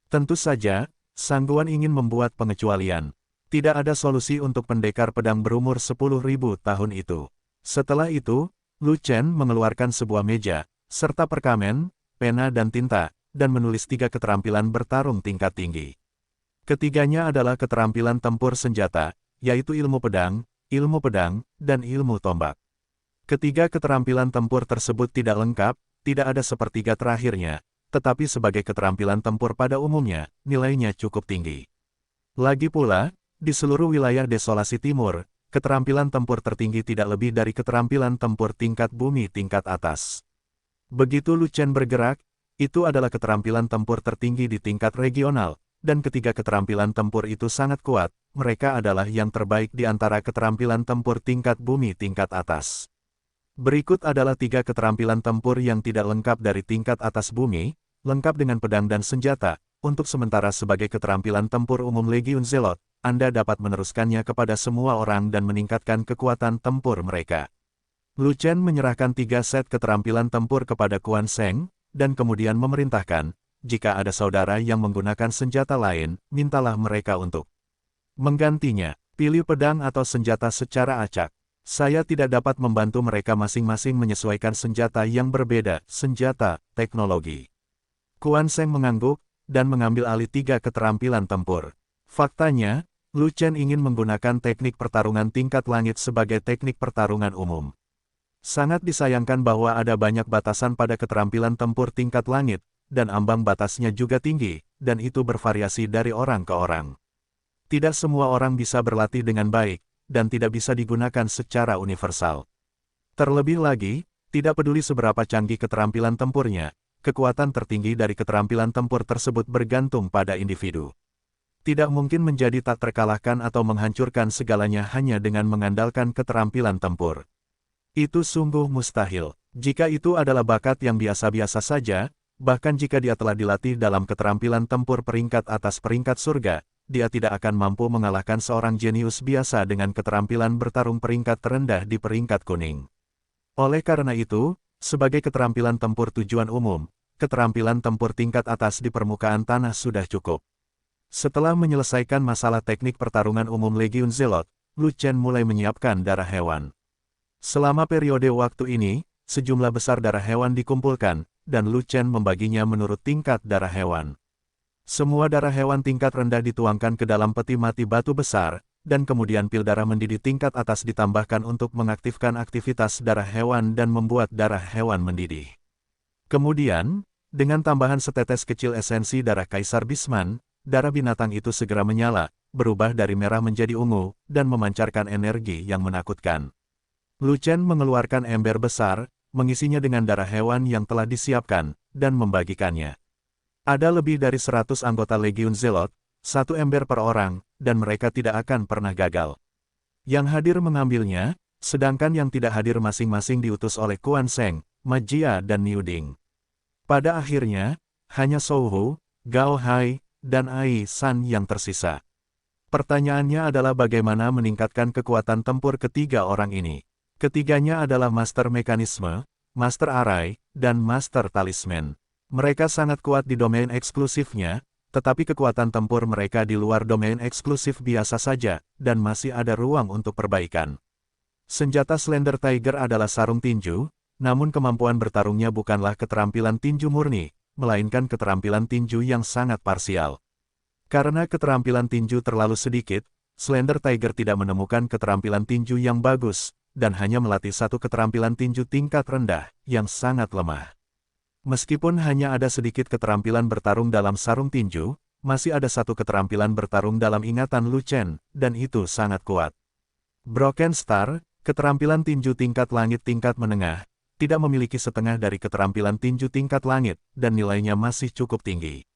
S1: Tentu saja, Sang Guan ingin membuat pengecualian. Tidak ada solusi untuk pendekar pedang berumur 10.000 tahun itu. Setelah itu, Lu Chen mengeluarkan sebuah meja, serta perkamen, pena dan tinta, dan menulis 3 keterampilan bertarung tingkat tinggi. Ketiganya adalah keterampilan tempur senjata, yaitu ilmu pedang, dan ilmu tombak. Ketiga keterampilan tempur tersebut tidak lengkap, tidak ada sepertiga terakhirnya, tetapi sebagai keterampilan tempur pada umumnya, nilainya cukup tinggi. Lagi pula, di seluruh wilayah Desolasi Timur, keterampilan tempur tertinggi tidak lebih dari keterampilan tempur tingkat bumi tingkat atas. Begitu Lu Chen bergerak, itu adalah keterampilan tempur tertinggi di tingkat regional, dan ketiga keterampilan tempur itu sangat kuat, mereka adalah yang terbaik di antara keterampilan tempur tingkat bumi tingkat atas. Berikut adalah 3 keterampilan tempur yang tidak lengkap dari tingkat atas bumi, lengkap dengan pedang dan senjata, untuk sementara sebagai keterampilan tempur umum Legiun Zealot, Anda dapat meneruskannya kepada semua orang dan meningkatkan kekuatan tempur mereka. Lu Chen menyerahkan 3 set keterampilan tempur kepada Quan Sheng, dan kemudian memerintahkan, jika ada saudara yang menggunakan senjata lain, mintalah mereka untuk menggantinya. Pilih pedang atau senjata secara acak. Saya tidak dapat membantu mereka masing-masing menyesuaikan senjata yang berbeda, senjata, teknologi. Quan Sheng mengangguk, dan mengambil alih 3 keterampilan tempur. Faktanya, Lu Chen ingin menggunakan teknik pertarungan tingkat langit sebagai teknik pertarungan umum. Sangat disayangkan bahwa ada banyak batasan pada keterampilan tempur tingkat langit, dan ambang batasnya juga tinggi, dan itu bervariasi dari orang ke orang. Tidak semua orang bisa berlatih dengan baik, dan tidak bisa digunakan secara universal. Terlebih lagi, tidak peduli seberapa canggih keterampilan tempurnya, kekuatan tertinggi dari keterampilan tempur tersebut bergantung pada individu. Tidak mungkin menjadi tak terkalahkan atau menghancurkan segalanya hanya dengan mengandalkan keterampilan tempur. Itu sungguh mustahil. Jika itu adalah bakat yang biasa-biasa saja, bahkan jika dia telah dilatih dalam keterampilan tempur peringkat atas peringkat surga, dia tidak akan mampu mengalahkan seorang jenius biasa dengan keterampilan bertarung peringkat terendah di peringkat kuning. Oleh karena itu, sebagai keterampilan tempur tujuan umum, keterampilan tempur tingkat atas di permukaan tanah sudah cukup. Setelah menyelesaikan masalah teknik pertarungan umum Legiun Zealot, Lu Chen mulai menyiapkan darah hewan. Selama periode waktu ini, sejumlah besar darah hewan dikumpulkan, dan Lu Chen membaginya menurut tingkat darah hewan. Semua darah hewan tingkat rendah dituangkan ke dalam peti mati batu besar, dan kemudian pil darah mendidih tingkat atas ditambahkan untuk mengaktifkan aktivitas darah hewan dan membuat darah hewan mendidih. Kemudian, dengan tambahan setetes kecil esensi darah Kaisar Bisman, darah binatang itu segera menyala, berubah dari merah menjadi ungu, dan memancarkan energi yang menakutkan. Lu Chen mengeluarkan ember besar, mengisinya dengan darah hewan yang telah disiapkan, dan membagikannya. Ada lebih dari 100 anggota Legiun Zealot, 1 ember per orang, dan mereka tidak akan pernah gagal. Yang hadir mengambilnya, sedangkan yang tidak hadir masing-masing diutus oleh Quan Sheng, Ma Jia dan Niu Ding. Pada akhirnya, hanya Shou Hu, Gao Hai, dan Ai San yang tersisa. Pertanyaannya adalah bagaimana meningkatkan kekuatan tempur ketiga orang ini. Ketiganya adalah Master Mekanisme, Master Arai, dan Master Talisman. Mereka sangat kuat di domain eksklusifnya, tetapi kekuatan tempur mereka di luar domain eksklusif biasa saja, dan masih ada ruang untuk perbaikan. Senjata Slender Tiger adalah sarung tinju, namun kemampuan bertarungnya bukanlah keterampilan tinju murni, melainkan keterampilan tinju yang sangat parsial. Karena keterampilan tinju terlalu sedikit, Slender Tiger tidak menemukan keterampilan tinju yang bagus, dan hanya melatih 1 keterampilan tinju tingkat rendah, yang sangat lemah. Meskipun hanya ada sedikit keterampilan bertarung dalam sarung tinju, masih ada 1 keterampilan bertarung dalam ingatan Lu Chen, dan itu sangat kuat. Broken Star, keterampilan tinju tingkat langit tingkat menengah, tidak memiliki setengah dari keterampilan tinju tingkat langit, dan nilainya masih cukup tinggi.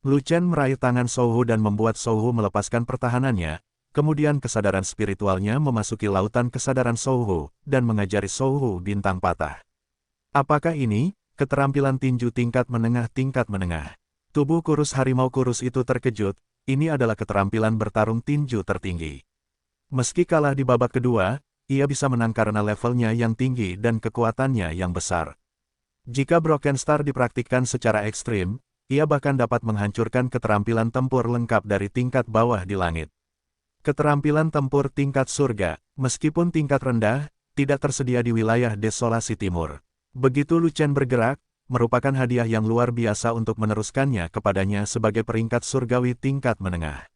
S1: Lu Chen meraih tangan Shou Hu dan membuat Shou Hu melepaskan pertahanannya, Kemudian kesadaran spiritualnya memasuki lautan kesadaran Souhu, dan mengajari Souhu bintang patah. Apakah ini, keterampilan tinju tingkat menengah? Tubuh kurus harimau kurus itu terkejut, ini adalah keterampilan bertarung tinju tertinggi. Meski kalah di babak kedua, ia bisa menang karena levelnya yang tinggi dan kekuatannya yang besar. Jika Broken Star dipraktikkan secara ekstrim, ia bahkan dapat menghancurkan keterampilan tempur lengkap dari tingkat bawah di langit. Keterampilan tempur tingkat surga, meskipun tingkat rendah, tidak tersedia di wilayah Desolasi Timur. Begitu Lu Chen bergerak, merupakan hadiah yang luar biasa untuk meneruskannya kepadanya sebagai peringkat surgawi tingkat menengah.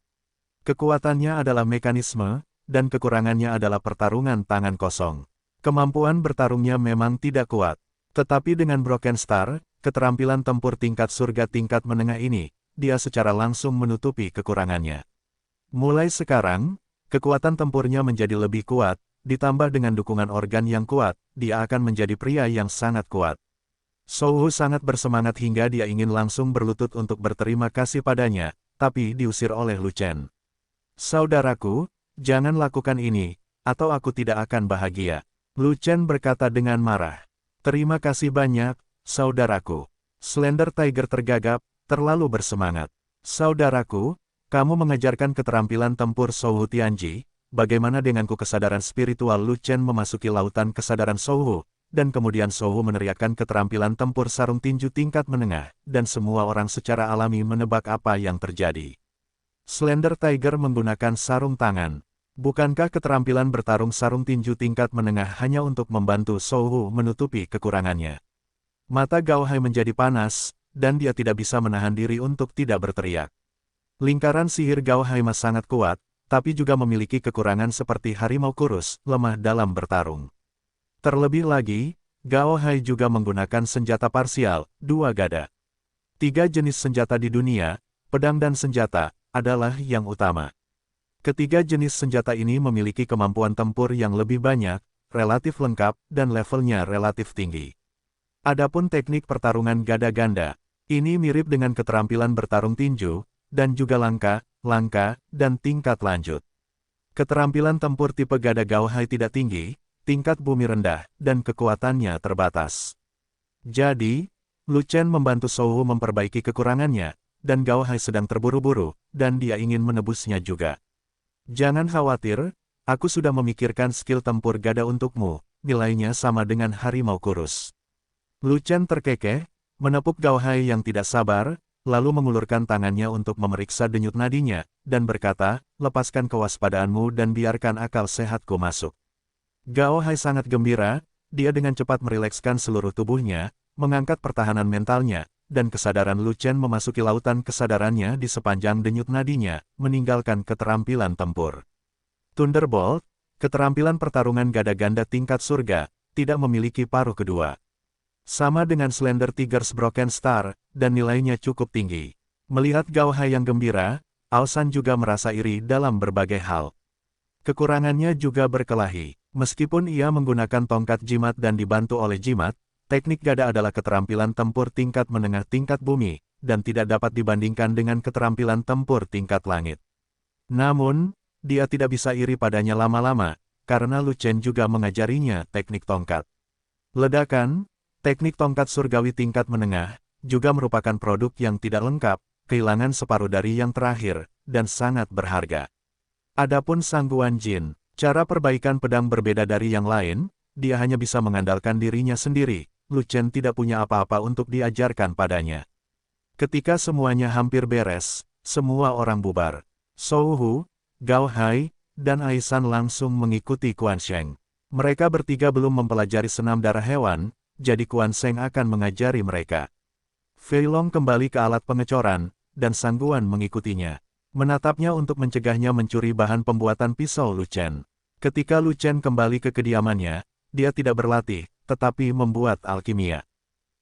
S1: Kekuatannya adalah mekanisme, dan kekurangannya adalah pertarungan tangan kosong. Kemampuan bertarungnya memang tidak kuat, tetapi dengan Broken Star, keterampilan tempur tingkat surga tingkat menengah ini, dia secara langsung menutupi kekurangannya. Mulai sekarang, kekuatan tempurnya menjadi lebih kuat, ditambah dengan dukungan organ yang kuat, dia akan menjadi pria yang sangat kuat. Souhu sangat bersemangat hingga dia ingin langsung berlutut untuk berterima kasih padanya, tapi diusir oleh Lu Chen. Saudaraku, jangan lakukan ini, atau aku tidak akan bahagia. Lu Chen berkata dengan marah. Terima kasih banyak, saudaraku. Slender Tiger tergagap, terlalu bersemangat. Saudaraku, kamu mengajarkan keterampilan tempur Souhu Tianji, bagaimana denganku? Kesadaran spiritual Lu Chen memasuki lautan kesadaran Souhu, dan kemudian Souhu meneriakkan keterampilan tempur sarung tinju tingkat menengah, dan semua orang secara alami menebak apa yang terjadi. Slender Tiger menggunakan sarung tangan. Bukankah keterampilan bertarung sarung tinju tingkat menengah hanya untuk membantu Souhu menutupi kekurangannya? Mata Gao Hai menjadi panas, dan dia tidak bisa menahan diri untuk tidak berteriak. Lingkaran sihir Gao Hai sangat kuat, tapi juga memiliki kekurangan seperti harimau kurus, lemah dalam bertarung. Terlebih lagi, Gao Hai juga menggunakan senjata parsial, 2 gada. 3 jenis senjata di dunia, pedang dan senjata, adalah yang utama. Ketiga jenis senjata ini memiliki kemampuan tempur yang lebih banyak, relatif lengkap, dan levelnya relatif tinggi. Adapun teknik pertarungan gada ganda, ini mirip dengan keterampilan bertarung tinju, dan juga langka, dan tingkat lanjut. Keterampilan tempur tipe gada Gao Hai tidak tinggi, tingkat bumi rendah, dan kekuatannya terbatas. Jadi, Lu Chen membantu Souhu memperbaiki kekurangannya, dan Gao Hai sedang terburu-buru, dan dia ingin menebusnya juga. Jangan khawatir, aku sudah memikirkan skill tempur gada untukmu, nilainya sama dengan harimau kurus. Lu Chen terkekeh, menepuk Gao Hai yang tidak sabar, lalu mengulurkan tangannya untuk memeriksa denyut nadinya, dan berkata, lepaskan kewaspadaanmu dan biarkan akal sehatku masuk. Gao Hai sangat gembira, dia dengan cepat merilekskan seluruh tubuhnya, mengangkat pertahanan mentalnya, dan kesadaran Lu Chen memasuki lautan kesadarannya di sepanjang denyut nadinya, meninggalkan keterampilan tempur. Thunderbolt, keterampilan pertarungan gada ganda tingkat surga, tidak memiliki paruh kedua. Sama dengan Slender Tiger's Broken Star, dan nilainya cukup tinggi. Melihat Gao Hai yang gembira, Aosan juga merasa iri dalam berbagai hal. Kekurangannya juga berkelahi. Meskipun ia menggunakan tongkat jimat dan dibantu oleh jimat, teknik gada adalah keterampilan tempur tingkat menengah tingkat bumi, dan tidak dapat dibandingkan dengan keterampilan tempur tingkat langit. Namun, dia tidak bisa iri padanya lama-lama, karena Lu Chen juga mengajarinya teknik tongkat. Ledakan, teknik tongkat surgawi tingkat menengah, juga merupakan produk yang tidak lengkap, kehilangan separuh dari yang terakhir, dan sangat berharga. Adapun Sangguan Jin, cara perbaikan pedang berbeda dari yang lain, dia hanya bisa mengandalkan dirinya sendiri, Lu Chen tidak punya apa-apa untuk diajarkan padanya. Ketika semuanya hampir beres, semua orang bubar. Souhu, Gao Hai, dan Aisan langsung mengikuti Quan Sheng. Mereka bertiga belum mempelajari senam darah hewan, jadi Quan Sheng akan mengajari mereka. Fei Long kembali ke alat pengecoran, dan Sangguan mengikutinya. Menatapnya untuk mencegahnya mencuri bahan pembuatan pisau Lu Chen. Ketika Lu Chen kembali ke kediamannya, dia tidak berlatih, tetapi membuat alkimia.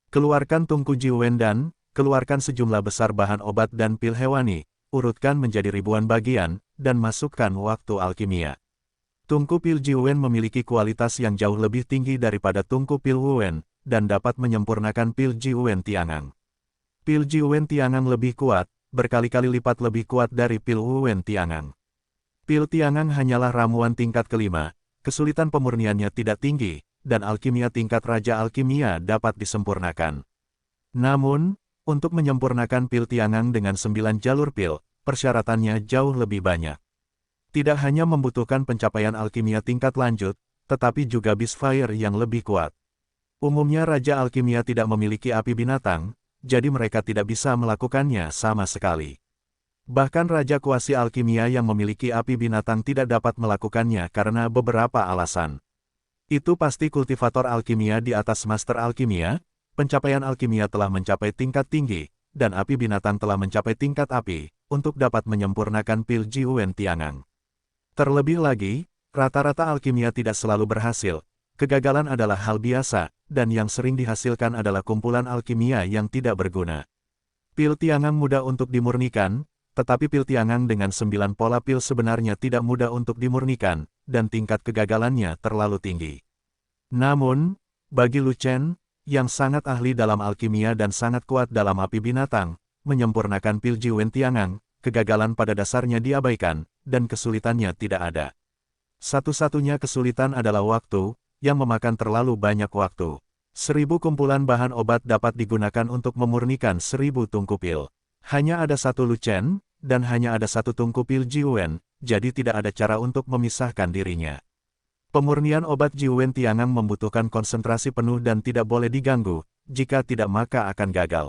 S1: Keluarkan tungku Jiwen dan, keluarkan sejumlah besar bahan obat dan pil hewani, urutkan menjadi ribuan bagian, dan masukkan waktu alkimia. Tungku pil Jiwen memiliki kualitas yang jauh lebih tinggi daripada tungku pil Wuwen, dan dapat menyempurnakan pil Jiwen Tiangang. Pil Jiwen Tiangang lebih kuat, berkali-kali lipat lebih kuat dari pil Wuwen Tiangang. Pil Tiangang hanyalah ramuan tingkat kelima, kesulitan pemurniannya tidak tinggi, dan alkimia tingkat Raja Alkimia dapat disempurnakan. Namun, untuk menyempurnakan pil Tiangang dengan 9 jalur pil, persyaratannya jauh lebih banyak. Tidak hanya membutuhkan pencapaian alkimia tingkat lanjut, tetapi juga Beastfire yang lebih kuat. Umumnya Raja Alkimia tidak memiliki api binatang, jadi mereka tidak bisa melakukannya sama sekali. Bahkan Raja Kuasi Alkimia yang memiliki api binatang tidak dapat melakukannya karena beberapa alasan. Itu pasti kultivator alkimia di atas Master Alkimia, pencapaian alkimia telah mencapai tingkat tinggi, dan api binatang telah mencapai tingkat api, untuk dapat menyempurnakan pil Jiwen Tiangang. Terlebih lagi, rata-rata alkimia tidak selalu berhasil, kegagalan adalah hal biasa, dan yang sering dihasilkan adalah kumpulan alkimia yang tidak berguna. Pil Tiangang mudah untuk dimurnikan, tetapi pil Tiangang dengan 9 pola pil sebenarnya tidak mudah untuk dimurnikan, dan tingkat kegagalannya terlalu tinggi. Namun, bagi Lu Chen, yang sangat ahli dalam alkimia dan sangat kuat dalam api binatang, menyempurnakan pil Jiwen Tiangang, kegagalan pada dasarnya diabaikan, dan kesulitannya tidak ada. Satu-satunya kesulitan adalah waktu, yang memakan terlalu banyak waktu. 1000 kumpulan bahan obat dapat digunakan untuk memurnikan 1000 tungku pil. Hanya ada satu Lu Chen, dan hanya ada satu tungku pil Jiwen, jadi tidak ada cara untuk memisahkan dirinya. Pemurnian obat Jiwen Tiangang membutuhkan konsentrasi penuh dan tidak boleh diganggu, jika tidak maka akan gagal.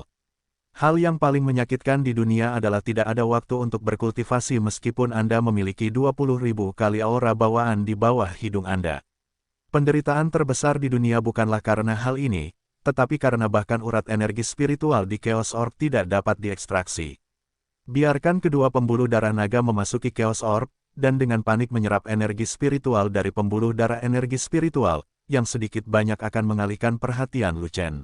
S1: Hal yang paling menyakitkan di dunia adalah tidak ada waktu untuk berkultivasi meskipun Anda memiliki 20.000 kali aura bawaan di bawah hidung Anda. Penderitaan terbesar di dunia bukanlah karena hal ini, tetapi karena bahkan urat energi spiritual di Chaos Orb tidak dapat diekstraksi. Biarkan kedua pembuluh darah naga memasuki Chaos Orb, dan dengan panik menyerap energi spiritual dari pembuluh darah energi spiritual, yang sedikit banyak akan mengalihkan perhatian Lu Chen.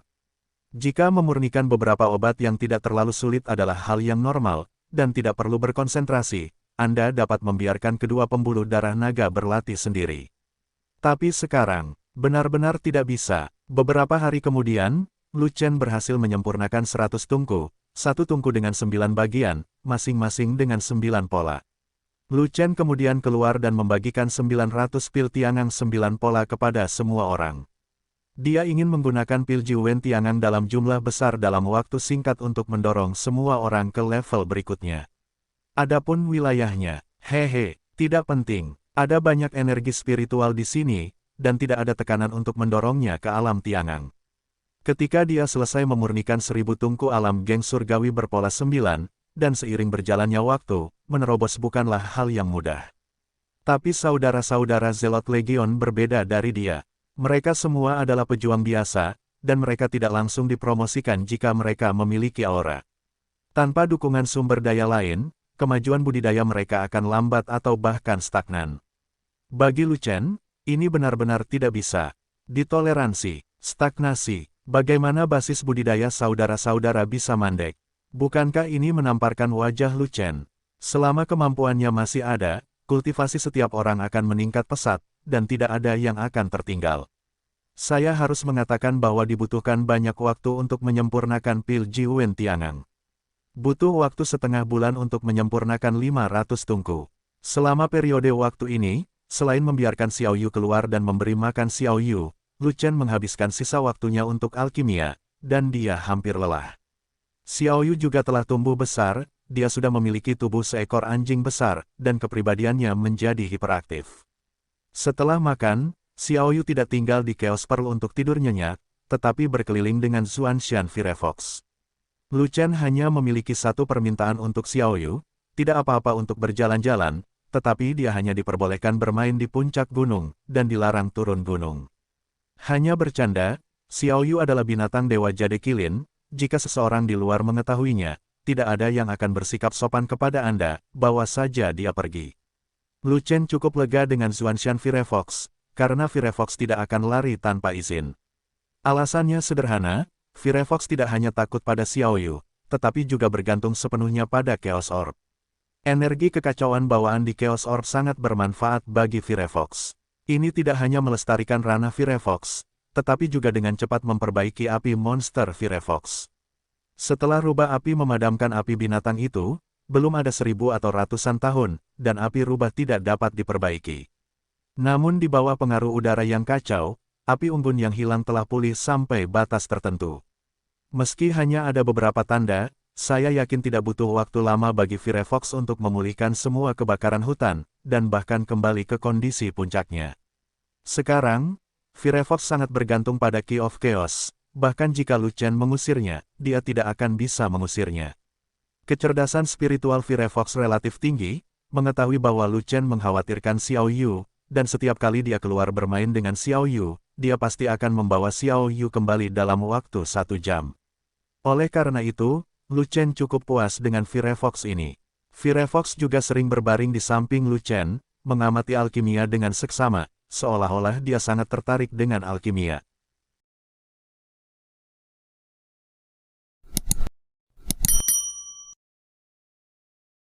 S1: Jika memurnikan beberapa obat yang tidak terlalu sulit adalah hal yang normal, dan tidak perlu berkonsentrasi, Anda dapat membiarkan kedua pembuluh darah naga berlatih sendiri. Tapi sekarang, benar-benar tidak bisa. Beberapa hari kemudian, Lu Chen berhasil menyempurnakan 100 tungku, satu tungku dengan 9 bagian, masing-masing dengan 9 pola. Lu Chen kemudian keluar dan membagikan 900 pil Tiangang 9 pola kepada semua orang. Dia ingin menggunakan pil Jiwen Tiangang dalam jumlah besar dalam waktu singkat untuk mendorong semua orang ke level berikutnya. Adapun wilayahnya, hehe, tidak penting. Ada banyak energi spiritual di sini, dan tidak ada tekanan untuk mendorongnya ke alam Tiangang. Ketika dia selesai memurnikan 1000 tungku alam geng surgawi berpola 9, dan seiring berjalannya waktu, menerobos bukanlah hal yang mudah. Tapi saudara-saudara Zelot Legion berbeda dari dia. Mereka semua adalah pejuang biasa, dan mereka tidak langsung dipromosikan jika mereka memiliki aura. Tanpa dukungan sumber daya lain, kemajuan budidaya mereka akan lambat atau bahkan stagnan. Bagi Lu Chen, ini benar-benar tidak bisa ditoleransi. Stagnasi, bagaimana basis budidaya saudara-saudara bisa mandek? Bukankah ini menamparkan wajah Lu Chen? Selama kemampuannya masih ada, kultivasi setiap orang akan meningkat pesat, dan tidak ada yang akan tertinggal. Saya harus mengatakan bahwa dibutuhkan banyak waktu untuk menyempurnakan pil Jiwen Tiangang. Butuh waktu setengah bulan untuk menyempurnakan 500 tungku. Selama periode waktu ini, selain membiarkan Xiao Yu keluar dan memberi makan Xiao Yu, Lu Chen menghabiskan sisa waktunya untuk alkimia, dan dia hampir lelah. Xiao Yu juga telah tumbuh besar, dia sudah memiliki tubuh seekor anjing besar, dan kepribadiannya menjadi hiperaktif. Setelah makan, Xiao Yu tidak tinggal di Chaos Pearl untuk tidur nyenyak, tetapi berkeliling dengan Xuanshan Firefox. Lu Chen hanya memiliki satu permintaan untuk Xiao Yu, tidak apa-apa untuk berjalan-jalan, tetapi dia hanya diperbolehkan bermain di puncak gunung, dan dilarang turun gunung. Hanya bercanda, Xiao Yu adalah binatang dewa jade kilin, jika seseorang di luar mengetahuinya, tidak ada yang akan bersikap sopan kepada Anda, bawa saja dia pergi. Lu Chen cukup lega dengan Xuanshan Firefox, karena Firefox tidak akan lari tanpa izin. Alasannya sederhana, Firefox tidak hanya takut pada Xiao Yu, tetapi juga bergantung sepenuhnya pada Chaos Orb. Energi kekacauan bawaan di Chaos Orb sangat bermanfaat bagi Firefox. Ini tidak hanya melestarikan ranah Firefox, tetapi juga dengan cepat memperbaiki api monster Firefox. Setelah rubah api memadamkan api binatang itu, belum ada 1000 atau ratusan tahun, dan api rubah tidak dapat diperbaiki. Namun di bawah pengaruh udara yang kacau, api unggun yang hilang telah pulih sampai batas tertentu. Meski hanya ada beberapa tanda, saya yakin tidak butuh waktu lama bagi Firefox untuk memulihkan semua kebakaran hutan, dan bahkan kembali ke kondisi puncaknya. Sekarang, Firefox sangat bergantung pada Key of Chaos, bahkan jika Lu Chen mengusirnya, dia tidak akan bisa mengusirnya. Kecerdasan spiritual Firefox relatif tinggi, mengetahui bahwa Lu Chen mengkhawatirkan Xiao Yu, dan setiap kali dia keluar bermain dengan Xiao Yu, dia pasti akan membawa Xiao Yu kembali dalam waktu 1 jam. Oleh karena itu, Lu Chen cukup puas dengan Firefox ini. Firefox juga sering berbaring di samping Lu Chen, mengamati alkimia dengan seksama, seolah-olah dia sangat tertarik dengan alkimia.